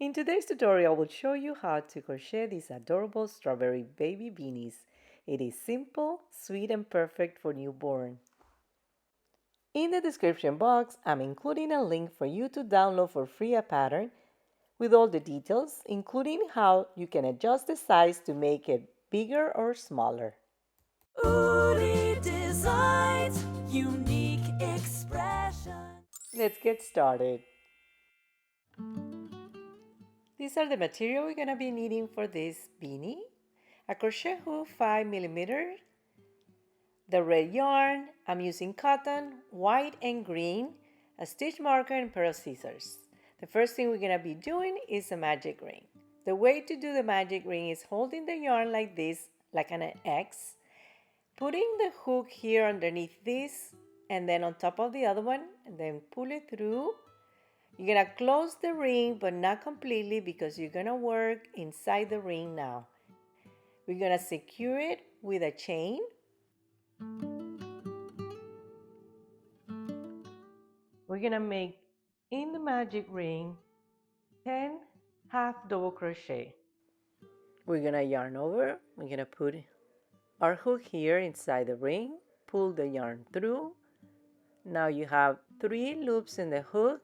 In today's tutorial, I will show you how to crochet these adorable strawberry baby beanies. It is simple, sweet, and perfect for newborn. In the description box, I'm including a link for you to download for free a pattern with all the details, including how you can adjust the size to make it bigger or smaller. Uridesigns, unique expression. Let's get started. These are the material we're going to be needing for this beanie. A crochet hook 5mm, the red yarn, I'm using cotton, white and green, a stitch marker and a pair of scissors. The first thing we're going to be doing is a magic ring. The way to do the magic ring is holding the yarn like this, like an X, putting the hook here underneath this and then on top of the other one, and then pull it through. You're going to close the ring, but not completely because you're going to work inside the ring now. We're going to secure it with a chain. We're going to make in the magic ring 10 half double crochet. We're going to yarn over. We're going to put our hook here inside the ring, pull the yarn through. Now you have 3 loops in the hook.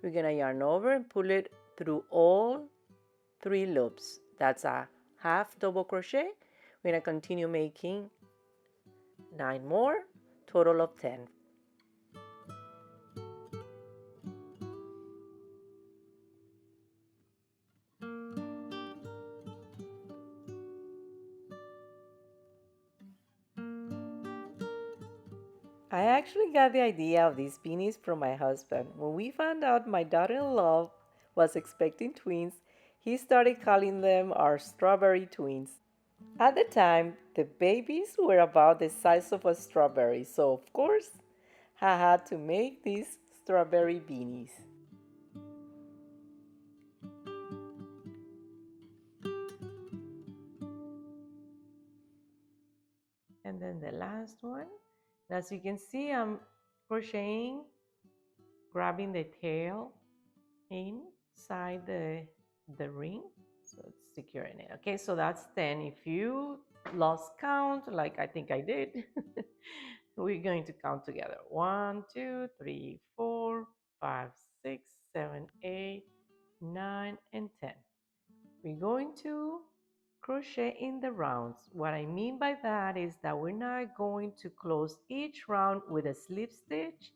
We're going to yarn over and pull it through all 3 loops. That's a half double crochet. We're going to continue making 9 more, total of 10. I actually got the idea of these beanies from my husband. When we found out my daughter-in-law was expecting twins, he started calling them our strawberry twins. At the time, the babies were about the size of a strawberry, so of course, I had to make these strawberry beanies. And then the last one. As you can see, I'm crocheting, grabbing the tail inside the ring, so it's securing it. Okay, so that's 10. If you lost count, like I think I did, we're going to count together. 1, 2, 3, 4, 5, 6, 7, 8, 9, and 10. We're going to crochet in the rounds. What I mean by that is that we're not going to close each round with a slip stitch.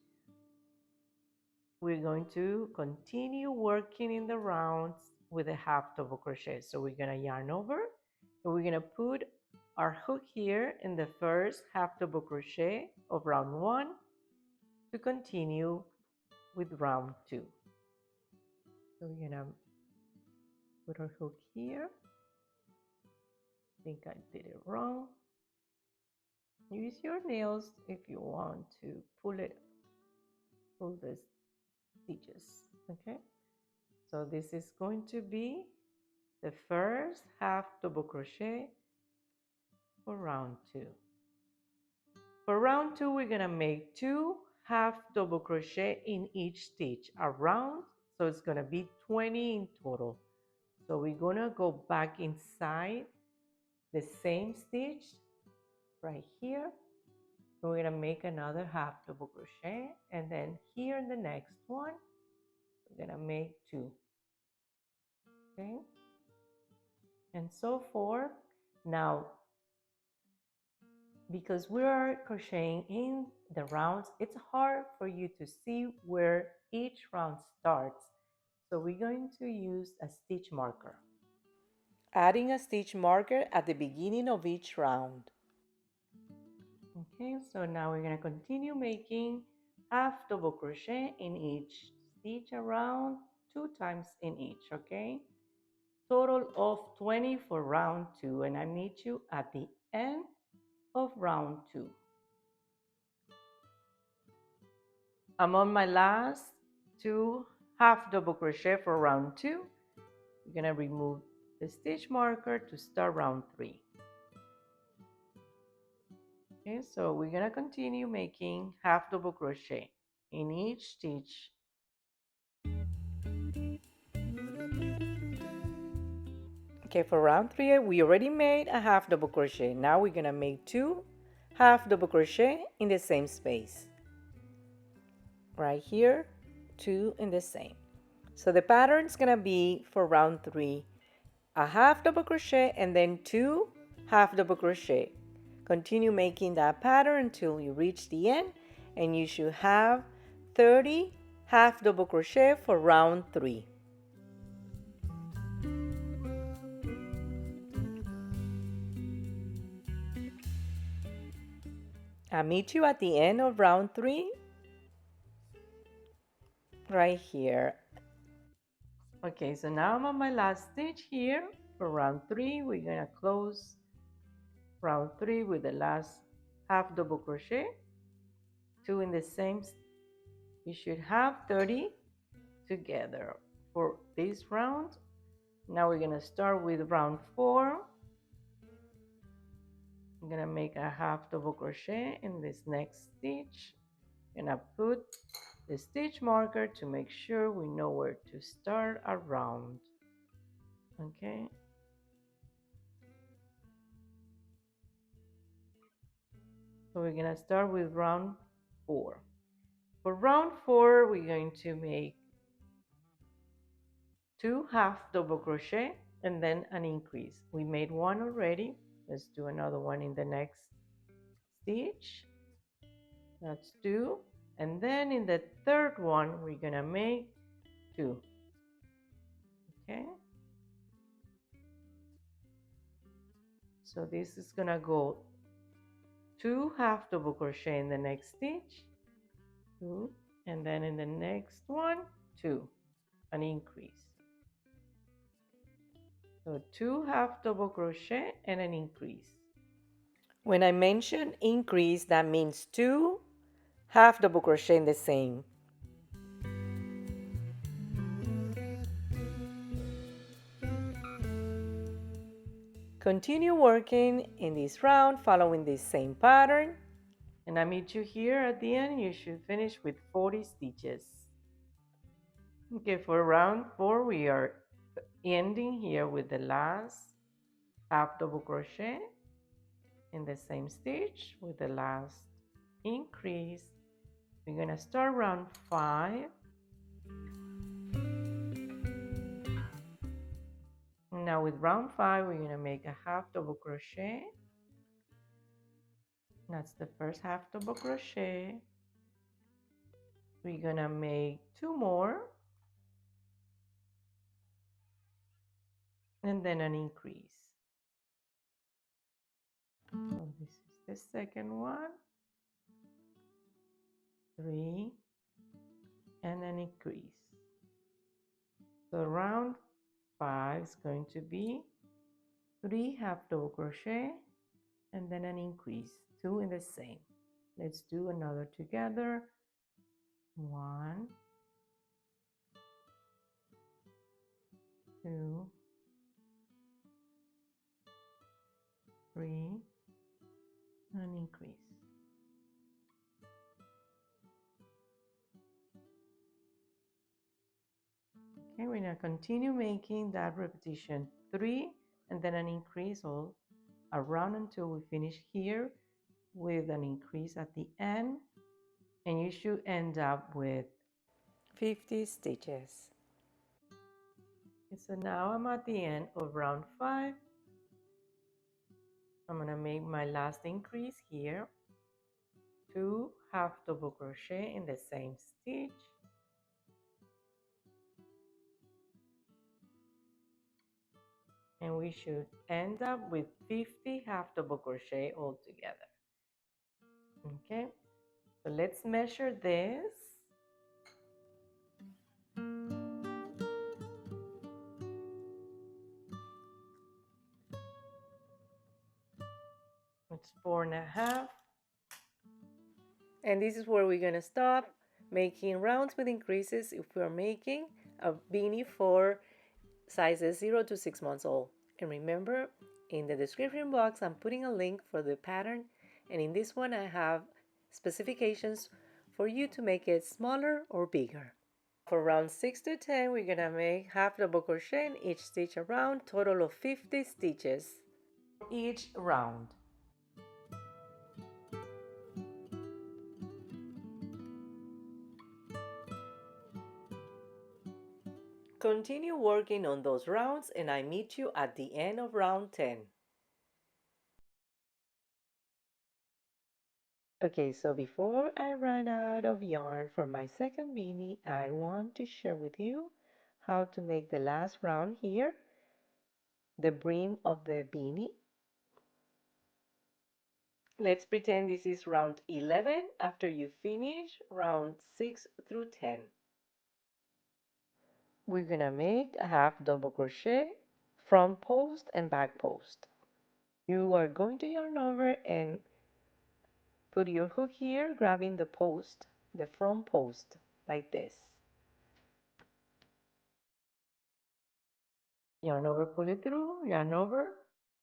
We're going to continue working in the rounds with a half double crochet. So we're going to yarn over and we're going to put our hook here in the first half double crochet of round 1 to continue with round 2. So we're going to put our hook here. I think I did it wrong. Use your nails if you want to pull the stitches. Okay, so this is going to be the first half double crochet for round 2. For round 2, we're gonna make 2 half double crochet in each stitch around, so it's gonna be 20 in total. So we're gonna go back inside the same stitch right here. So we're gonna make another half double crochet, and then here in the next one we're gonna make 2. Okay, and so forth. Now, because we are crocheting in the rounds, it's hard for you to see where each round starts, so we're going to use a stitch marker, adding a stitch marker at the beginning of each round. Okay, so now we're going to continue making half double crochet in each stitch around, 2 times in each. Okay, total of 20 for round 2, and I meet you at the end of round 2. I'm on my last 2 half double crochet for round 2. We're going to remove the stitch marker to start round 3. Okay, so we're going to continue making half double crochet in each stitch. Okay, for round 3 we already made a half double crochet. Now we're gonna make 2 half double crochet in the same space. Right here, 2 in the same. So the pattern is gonna be for round 3 a half double crochet and then 2 half double crochet. Continue making that pattern until you reach the end, and you should have 30 half double crochet for round 3. I'll meet you at the end of round 3 right here. Okay, so now I'm on my last stitch here for round 3. We're gonna close round 3 with the last half double crochet, 2 in the same. You should have 30 together for this round. Now we're gonna start with round 4. I'm gonna make a half double crochet in this next stitch. Gonna put the stitch marker to make sure we know where to start our round. Okay, so we're gonna start with round 4. For round 4 we're going to make 2 half double crochet and then an increase. We made one already. Let's do another one in the next stitch. That's 2, and then in the third one we're gonna make 2. Okay, so this is gonna go 2 half double crochet in the next stitch, 2, and then in the next one 2, an increase. So 2 half double crochet and an increase. When I mention increase, that means 2 half double crochet in the same. Continue working in this round following this same pattern, and I meet you here at the end. You should finish with 40 stitches. Okay, for round 4 we are ending here with the last half double crochet in the same stitch with the last increase. We're going to start round 5. Now with round 5 we're going to make a half double crochet. That's the first half double crochet. We're going to make 2 more and then an increase. So this is the second one, 3, and an increase. So round 5 is going to be 3 half double crochet and then an increase, 2 in the same. Let's do another together. 1, 2, 3, and increase. Okay, we're going to continue making that repetition, 3 and then an increase all around until we finish here with an increase at the end, and you should end up with 50 stitches. Okay, so now I'm at the end of round 5. I'm going to make my last increase here, 2 half double crochet in the same stitch, and we should end up with 50 half double crochet all together. Okay, so let's measure this. It's 4.5, and this is where we're gonna stop making rounds with increases if we're making a beanie for sizes 0 to 6 months old. And remember, in the description box I'm putting a link for the pattern, and in this one I have specifications for you to make it smaller or bigger. For round 6 to 10, we're gonna make half double crochet in each stitch around, total of 50 stitches each round. Continue working on those rounds and I meet you at the end of round 10. Okay, so before I run out of yarn for my second beanie, I want to share with you how to make the last round here, the brim of the beanie. Let's pretend this is round 11 after you finish round 6 through 10. We're gonna make a half double crochet front post and back post. You are going to yarn over and put your hook here, grabbing the post, the front post, like this. Yarn over, pull it through, yarn over,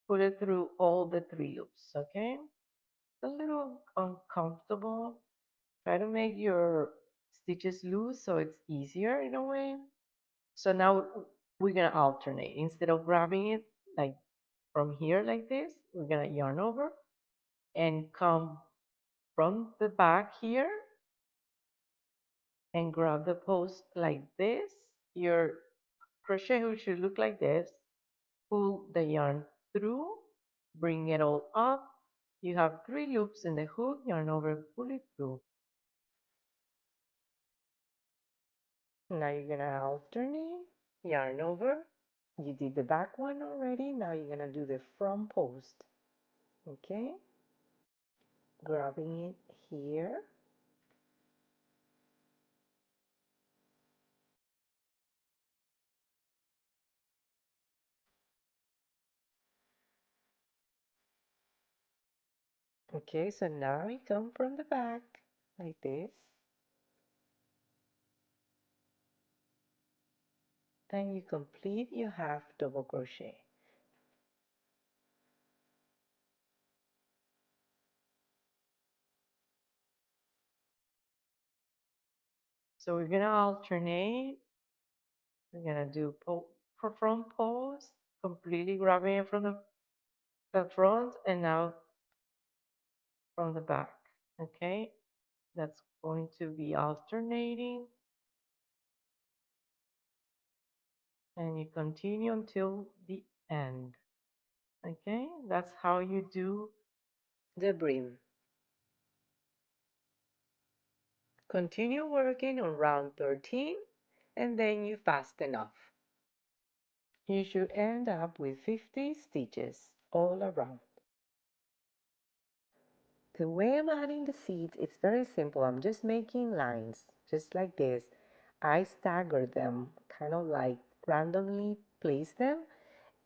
pull it through all the 3 loops, okay? It's a little uncomfortable. Try to make your stitches loose so it's easier in a way. So now we're gonna alternate. Instead of grabbing it like from here like this, we're gonna yarn over and come from the back here and grab the post like this. Your crochet hook should look like this. Pull the yarn through, bring it all up. You have 3 loops in the hook, yarn over, pull it through. Now you're gonna alternate, yarn over. You did the back one already, now you're gonna do the front post. Okay? Grabbing it here. Okay, so now you come from the back like this. Then you complete your half double crochet. So we're gonna alternate. We're gonna do front pose, completely grabbing it from the front and now from the back. Okay, that's going to be alternating. And you continue until the end. Okay, that's how you do the brim. Continue working on round 13 and then you fasten off. You should end up with 50 stitches all around. The way I'm adding the seeds, it's very simple. I'm just making lines, just like this. I stagger them, kind of like randomly place them,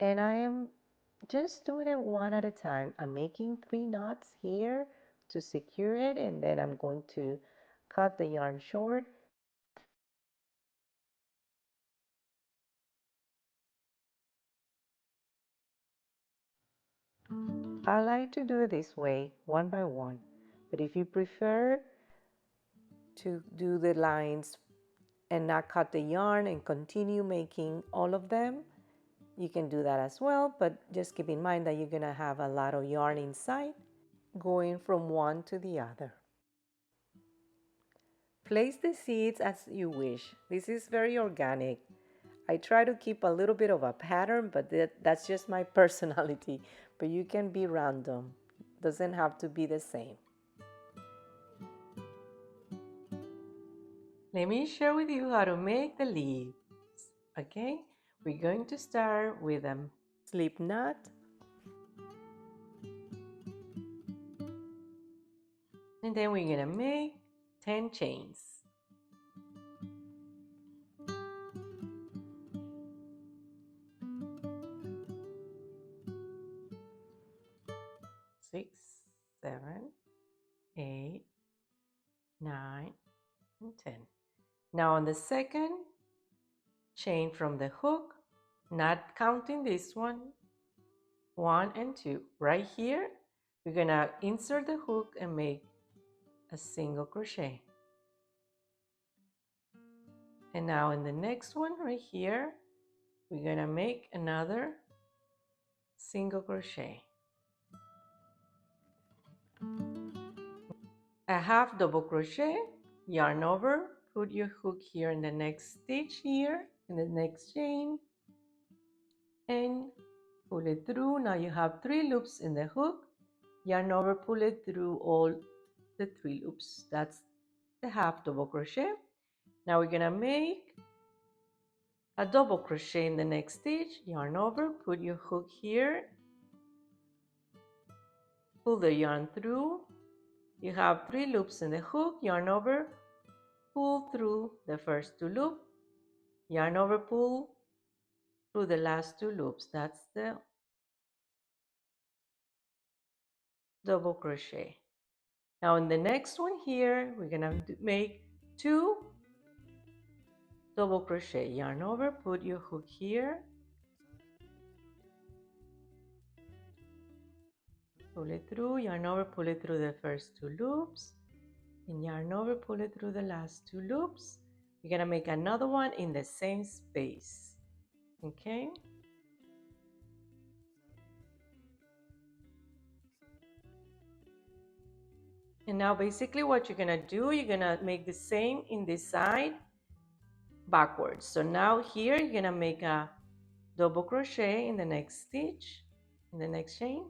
and I am just doing it one at a time. I'm making 3 knots here to secure it, and then I'm going to cut the yarn short. I like to do it this way, one by one. But if you prefer to do the lines and not cut the yarn and continue making all of them, you can do that as well. But just keep in mind that you're going to have a lot of yarn inside going from one to the other. Place the seeds as you wish. This is very organic. I try to keep a little bit of a pattern, but that's just my personality. But you can be random. Doesn't have to be the same. Let me share with you how to make the leaves. Okay, we're going to start with a slip knot. And then we're gonna make 10 chains. 6, 7, 8, 9, and 10. Now on the second chain from the hook, not counting this one, 1 and 2. Right here, we're gonna insert the hook and make a single crochet. And now in the next one right here, we're gonna make another single crochet, a half double crochet, yarn over, put your hook here in the next stitch here in the next chain, and pull it through. Now you have 3 loops in the hook, yarn over, pull it through all the 3 loops. That's the half double crochet. Now we're gonna make a double crochet in the next stitch, yarn over, put your hook here, pull the yarn through. You have 3 loops in the hook, yarn over, pull through the first 2 loops, yarn over, pull through the last 2 loops. That's the double crochet. Now in the next one here, we're gonna make 2 double crochet, yarn over, put your hook here, pull it through, yarn over, pull it through the first 2 loops, and yarn over, pull it through the last 2 loops. We're gonna make another one in the same space. Okay, and now basically what you're gonna do, you're gonna make the same in this side backwards. So now here you're gonna make a double crochet in the next stitch, in the next chain.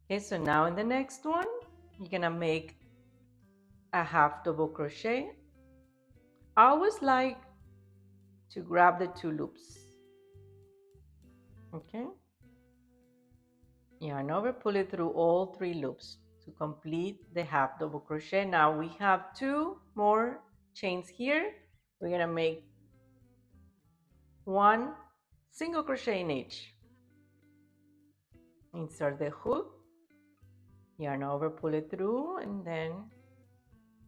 Okay, so now in the next one, you're gonna make a half double crochet. I always like to grab the 2 loops. Okay, yarn over, pull it through all 3 loops to complete the half double crochet. Now we have 2 more chains here. We're gonna make 1 single crochet in each. Insert the hook, yarn over, pull it through, and then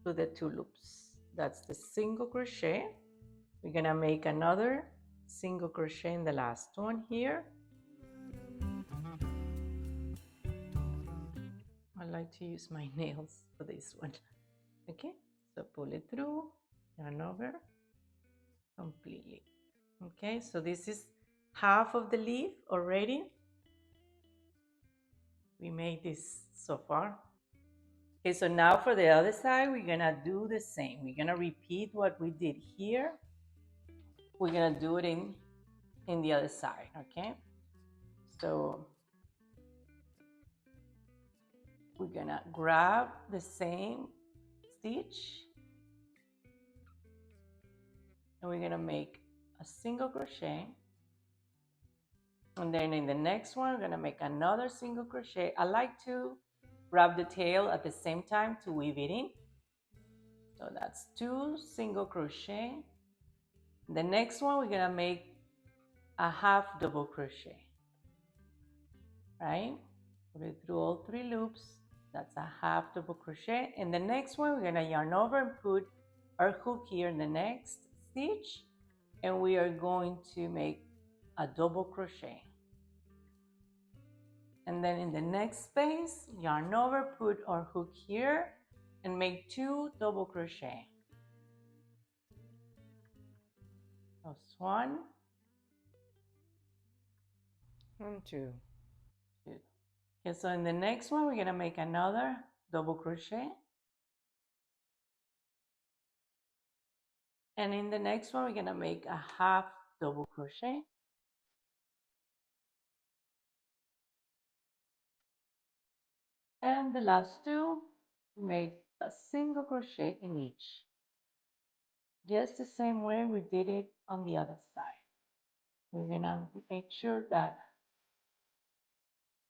do the 2 loops. That's the single crochet. We're gonna make another single crochet in the last one here. I like to use my nails for this one. Okay, so pull it through, yarn over completely. Okay, so this is half of the leaf already. We made this so far. Okay, so now for the other side, we're gonna do the same. We're gonna repeat what we did here. We're gonna do it in the other side, okay? So we're gonna grab the same stitch and we're gonna make a single crochet, and then in the next one we're gonna make another single crochet. I like to wrap the tail at the same time to weave it in. So that's 2 single crochet. The next one we're gonna make a half double crochet, right? Put it through all 3 loops. That's a half double crochet. And the next one we're gonna yarn over and put our hook here in the next stitch, and we are going to make a double crochet. And then in the next space, yarn over, put our hook here, and make 2 double crochet. That's 1 and 2. Okay, so in the next one, we're gonna make another double crochet. And in the next one, we're gonna make a half double crochet. And the last 2, make a single crochet in each. Just the same way we did it on the other side. We're gonna make sure that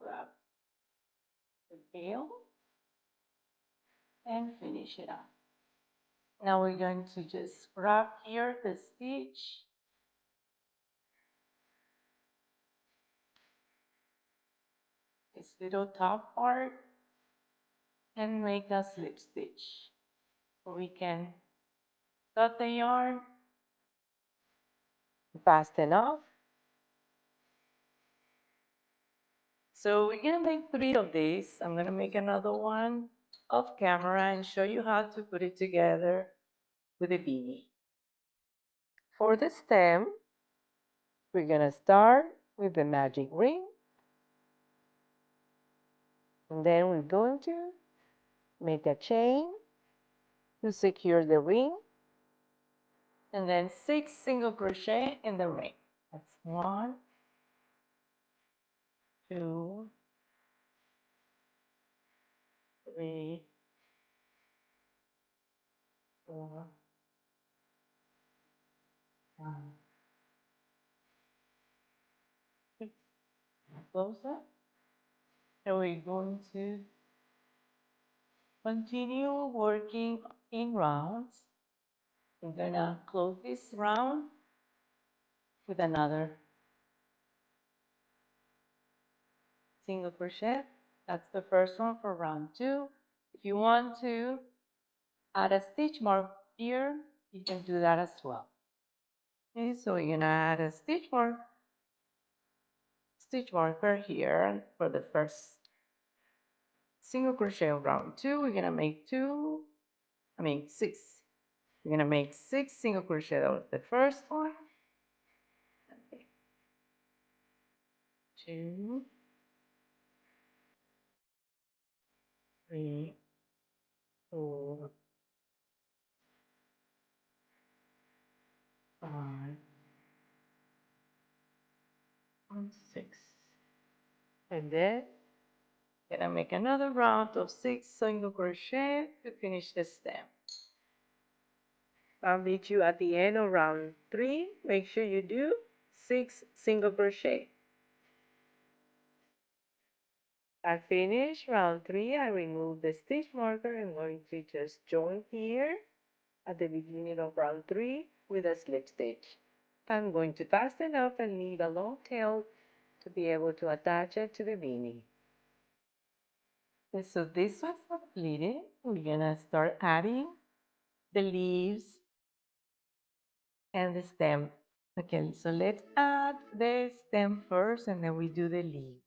grab the tail and finish it up. Now we're going to just wrap here the stitch, this little top part, and make a slip stitch. We can cut the yarn fast enough So we're gonna make 3 of these. I'm gonna make another one off camera and show you how to put it together with a beanie. For the stem, we're gonna start with the magic ring, and then we're going to make a chain to secure the ring, and then 6 single crochet in the ring. That's 1, 2, 3, 4, 5, 6. Close up. And we're going to continue working in rounds. We're gonna close this round with another single crochet. That's the first one for round 2. If you want to add a stitch mark here, you can do that as well. Okay, so we're gonna add a stitch marker here for the first single crochet of round 2. We're gonna make 6. We're gonna make 6 single crochet. That was the first one. Okay. 2, 3, 4, 5, and 6. And then gonna make another round of 6 single crochet to finish the stem. I'll meet you at the end of round 3. Make sure you do 6 single crochet. I finished round 3. I remove the stitch marker. I'm going to just join here at the beginning of round 3 with a slip stitch. I'm going to fasten up and leave a long tail to be able to attach it to the beanie. Okay, so this one's completed. We're gonna start adding the leaves and the stem. Okay, so let's add the stem first and then we do the leaves.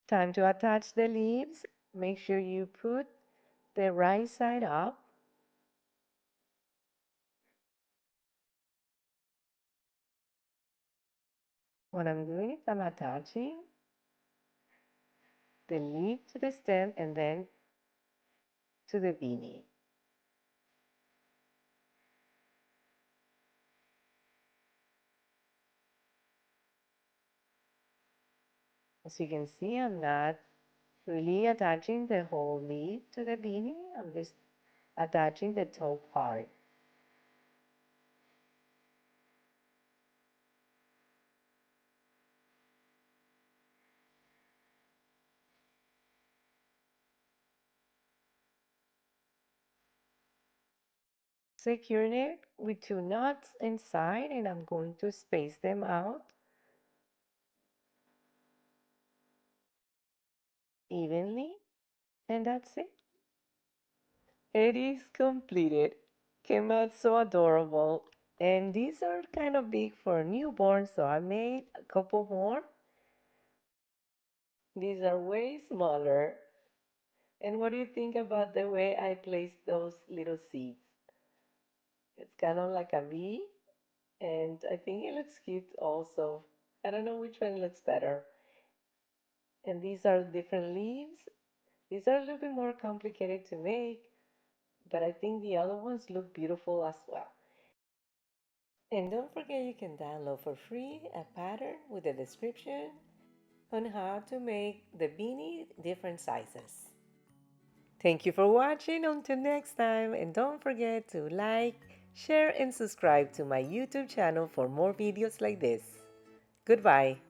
Time to attach the leaves. Make sure you put the right side up. What I'm doing is I'm attaching the leaf to the stem and then to the beanie. As you can see, I'm not really attaching the whole leaf to the beanie. I'm just attaching the top part. Securing it with 2 knots inside, and I'm going to space them out evenly, and that's it. It is completed. Came out so adorable. And these are kind of big for newborns, so I made a couple more. These are way smaller. And what do you think about the way I placed those little seeds? It's kind of like a V, and I think it looks cute also. I don't know which one looks better. And these are different leaves. These are a little bit more complicated to make, but I think the other ones look beautiful as well. And don't forget you can download for free a pattern with a description on how to make the beanie different sizes. Thank you for watching. Until next time, and don't forget to like, share, and subscribe to my YouTube channel for more videos like this. Goodbye.